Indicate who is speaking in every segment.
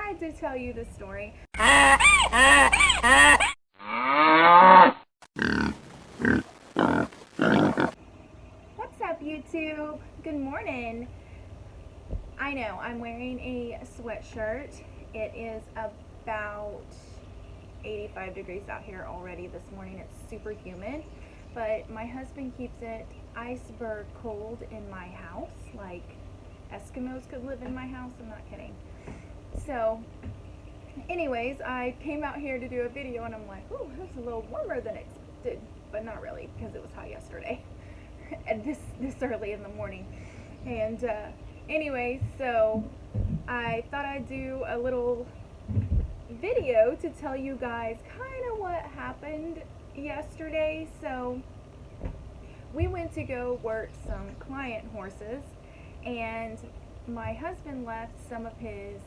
Speaker 1: had to tell you the story. What's up, YouTube? Good morning. I know, I'm wearing a sweatshirt. It is about 85 degrees out here already this morning. It's super humid, but my husband keeps it iceberg cold in my house. Like Eskimos could live in my house. I'm not kidding. So anyways, I came out here to do a video and I'm like, oh, that's a little warmer than expected, but not really because it was hot yesterday and this early in the morning. And anyway, so I thought I'd do a little video to tell you guys kind of what happened yesterday. So we went to go work some client horses, and my husband left some of his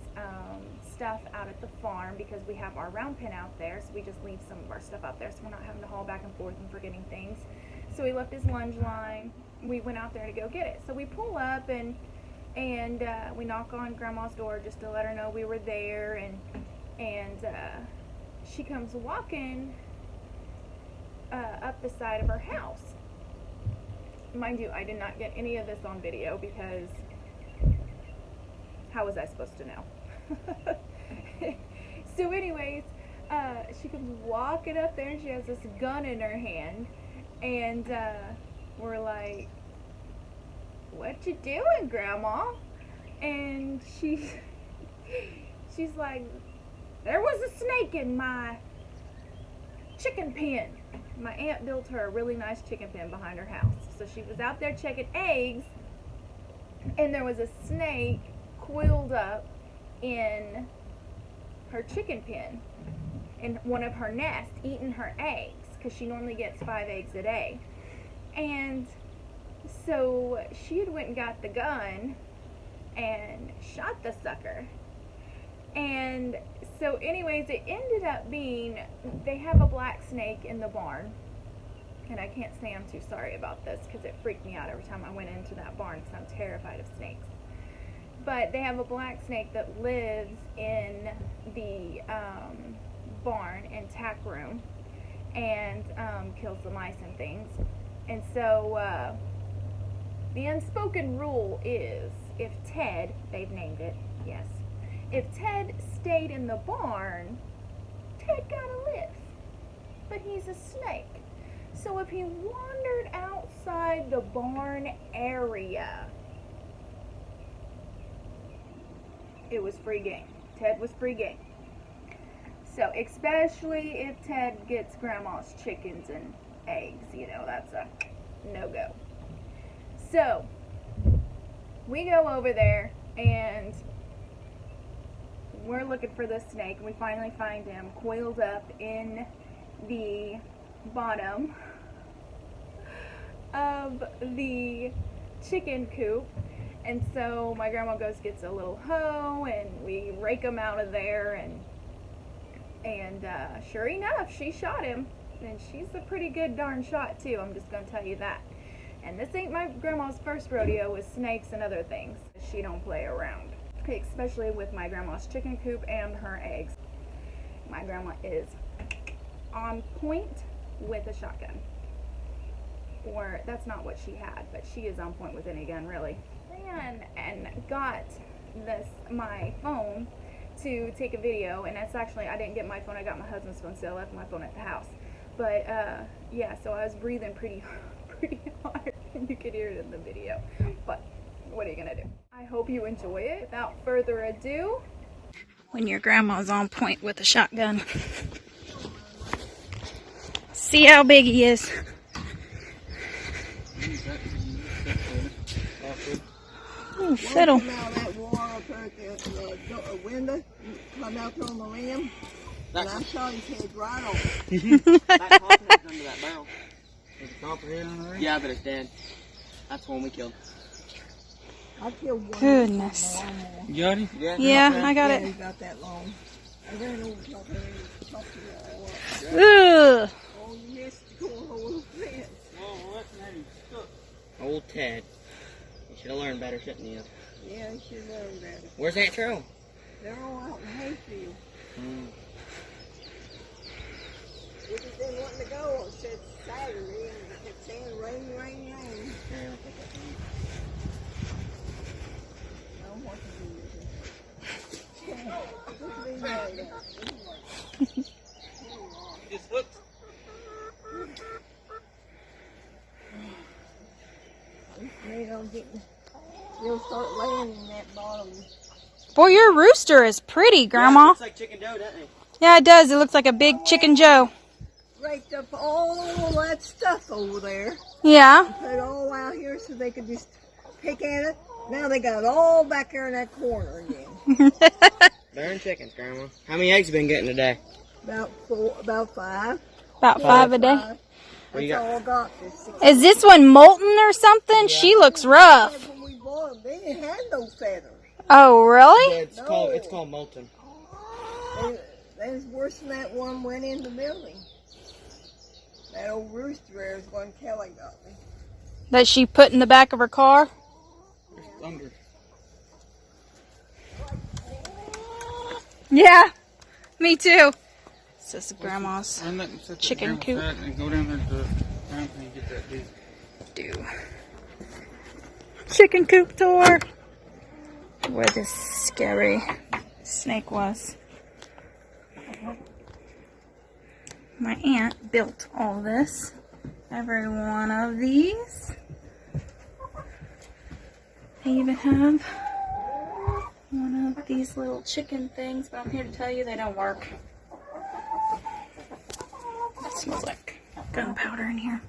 Speaker 1: stuff out at the farm because we have our round pen out there, so we just leave some of our stuff out there so we're not having to haul back and forth and forgetting things. So he left his lunge line. We went out there to go get it. So we pull up and we knock on Grandma's door just to let her know we were there, and she comes walking up the side of her house. Mind you, I did not get any of this on video because how was I supposed to know? So anyways, she comes walking up there and she has this gun in her hand, and we're like, what you doing, Grandma? And she's like, there was a snake in my chicken pen. My aunt built her a really nice chicken pen behind her house. So she was out there checking eggs, and there was a snake coiled up in her chicken pen in one of her nests, eating her eggs, because she normally gets 5 eggs a day. And so she had went and got the gun and shot the sucker. And so anyways, it ended up being, they have a black snake in the barn, and I can't say I'm too sorry about this because it freaked me out every time I went into that barn because I'm terrified of snakes. But they have a black snake that lives in the barn and tack room and kills the mice and things. And so the unspoken rule is if Ted, they've named it, yes, if Ted stayed in the barn, Ted gotta live. But he's a snake. So if he wandered outside the barn area, it was free game. Ted was free game. So especially if Ted gets Grandma's chickens and eggs, you know, that's a no-go. So we go over there and we're looking for the snake, and we finally find him coiled up in the bottom of the chicken coop. And so my grandma gets a little hoe and we rake him out of there, and sure enough, she shot him, and she's a pretty good darn shot too, I'm just gonna tell you that. And this ain't my grandma's first rodeo with snakes and other things. She don't play around, especially with my grandma's chicken coop and her eggs. My grandma is on point with a shotgun. Or that's not what she had, but she is on point with any gun, really. And got my phone to take a video, and that's actually, I didn't get my phone, I got my husband's phone, so I left my phone at the house. But yeah, so I was breathing pretty hard, and you could hear it in the video. But what are you gonna do? I hope you enjoy it. Without further ado, when your grandma's on point with a shotgun, see how big he is. Oh, fiddle.
Speaker 2: Come out that wall up at the window, come out on the limb, and I saw his head right off.
Speaker 3: That copperhead's under that barrel.
Speaker 4: There's a copperhead on the ring?
Speaker 3: Yeah, but it's dead. That's the one we killed.
Speaker 2: I killed one.
Speaker 1: Goodness.
Speaker 4: You got him?
Speaker 1: Yeah, I got
Speaker 2: Yeah,
Speaker 1: it.
Speaker 2: he got that long. I ran over top of him and chopped it all up.
Speaker 1: Ugh.
Speaker 2: Oh, you missed the cornhole fence.
Speaker 4: Oh, well, that's not even stuck. Old Ted. You should have learned better, shouldn't you?
Speaker 2: Yeah, he should learn that.
Speaker 4: Where's Aunt Cheryl?
Speaker 2: They're all out in hay. field. We just didn't want to go. It said Saturday, and it kept saying rain, rain, rain. No more to do with it.
Speaker 4: Just looked.
Speaker 2: You'll start laying in that bottom.
Speaker 5: Boy, your rooster is pretty,
Speaker 3: Yeah, it
Speaker 5: Grandma.
Speaker 3: looks like chicken dough, doesn't it?
Speaker 5: Yeah, it does. It looks like a big Chicken Joe.
Speaker 2: Raked up all that stuff over there.
Speaker 5: Yeah.
Speaker 2: Put it all out here so they could just pick at it. Now they got it all back there in that corner again.
Speaker 3: Darn chickens, Grandma. How many eggs you been getting today?
Speaker 2: About 5.
Speaker 5: About 5 a day.
Speaker 3: What you
Speaker 2: That's
Speaker 3: got?
Speaker 2: all I got. Just 6.
Speaker 5: Is this one molten or something? She looks rough.
Speaker 2: When we bought them, they didn't have no feathers.
Speaker 5: Oh, really?
Speaker 3: Yeah, it's called molten.
Speaker 2: They was worse than that one went in the building. That old rooster there is one Kelly got me.
Speaker 5: That she put in the back of her car?
Speaker 3: There's thunder.
Speaker 5: Yeah. Me too. This is Grandma's
Speaker 4: Run that and set that
Speaker 5: chicken
Speaker 4: down
Speaker 5: coop.
Speaker 4: fat and go down there to the ground and get that dude.
Speaker 5: Chicken coop tour. Where this scary snake was. My aunt built all this. Every one of these. They even have one of these little chicken things, but I'm here to tell you they don't work. It smells like gunpowder in here.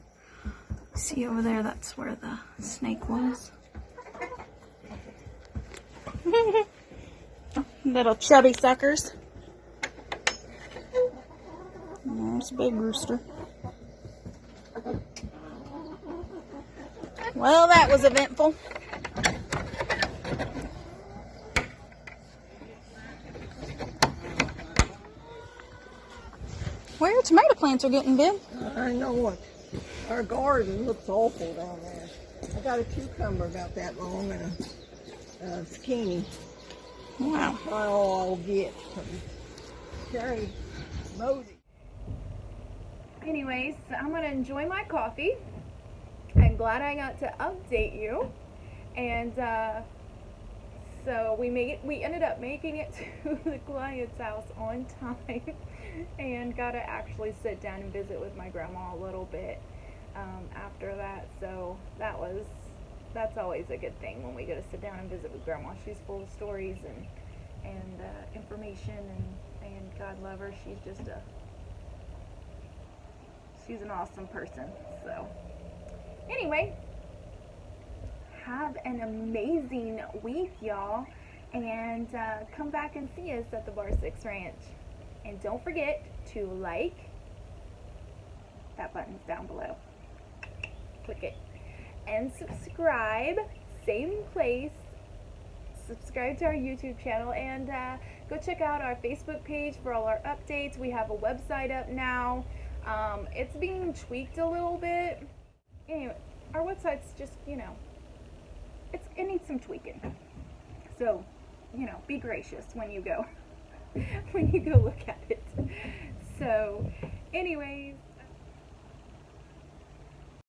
Speaker 5: See over there, that's where the snake was. Little chubby suckers. There's a big rooster. Well, that was eventful. Where your tomato plants are getting big.
Speaker 2: I know what. Our garden looks awful down there. I got a cucumber about that long and a zucchini.
Speaker 5: Wow.
Speaker 2: That's all I'll get from Terry Mosey.
Speaker 1: Anyways, I'm gonna enjoy my coffee. I'm glad I got to update you, and so we ended up making it to the client's house on time, and got to actually sit down and visit with my grandma a little bit after that. So that's always a good thing when we get to sit down and visit with grandma. She's full of stories and information, and God love her. She's an awesome person. So anyway, have an amazing week, y'all, and come back and see us at the Bar 6 Ranch. And don't forget to like. That button's down below. Click it. And subscribe. Same place. Subscribe to our YouTube channel, and go check out our Facebook page for all our updates. We have a website up now. It's being tweaked a little bit. Anyway, our website's just, it needs some tweaking. So, be gracious when you go look at it. So, anyways,